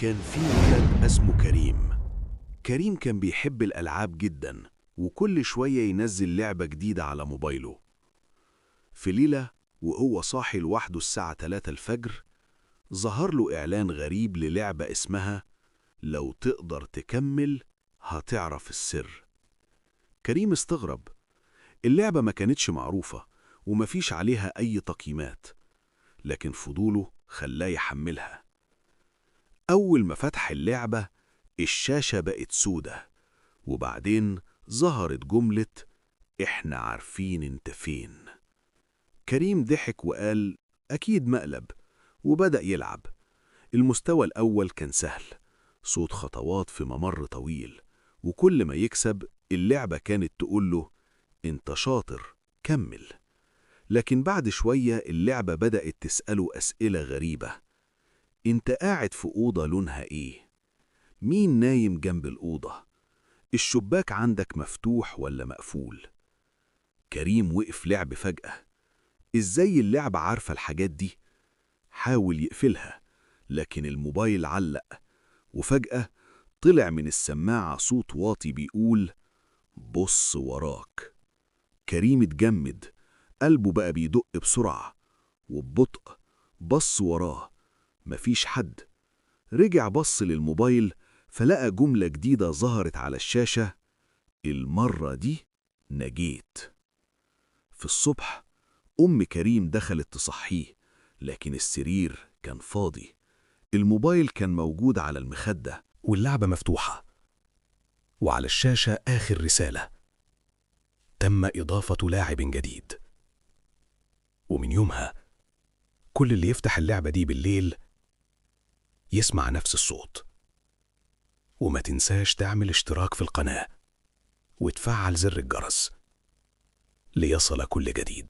كان في ولد اسمه كريم. كريم كان بيحب الألعاب جدا، وكل شوية ينزل لعبة جديدة على موبايله. في ليلة وهو صاحي لوحده الساعة 3 الفجر، ظهر له إعلان غريب للعبة اسمها لو تقدر تكمل هتعرف السر. كريم استغرب. اللعبة ما كانتش معروفة ومفيش عليها أي تقييمات، لكن فضوله خلاه يحملها. أول ما فتح اللعبة الشاشة بقت سودة، وبعدين ظهرت جملة إحنا عارفين انت فين. كريم ضحك وقال أكيد مقلب، وبدأ يلعب. المستوى الأول كان سهل، صوت خطوات في ممر طويل، وكل ما يكسب اللعبة كانت تقوله انت شاطر كمل. لكن بعد شوية اللعبة بدأت تسأله أسئلة غريبة. انت قاعد في أوضة لونها ايه؟ مين نايم جنب الأوضة؟ الشباك عندك مفتوح ولا مقفول؟ كريم وقف لعب فجأة. ازاي اللعبة عارفة الحاجات دي؟ حاول يقفلها، لكن الموبايل علق، وفجأة طلع من السماعة صوت واطي بيقول بص وراك. كريم اتجمد، قلبه بقى بيدق بسرعة، وببطء بص وراه. مفيش حد. رجع بص للموبايل، فلقى جملة جديدة ظهرت على الشاشة: المرة دي نجيت. في الصبح كريم دخلت تصحيه، لكن السرير كان فاضي. الموبايل كان موجود على المخدة، واللعبة مفتوحة، وعلى الشاشة آخر رسالة: تم إضافة لاعب جديد. ومن يومها كل اللي يفتح اللعبة دي بالليل يسمع نفس الصوت. وما تنساش تعمل اشتراك في القناة وتفعل زر الجرس ليصل كل جديد.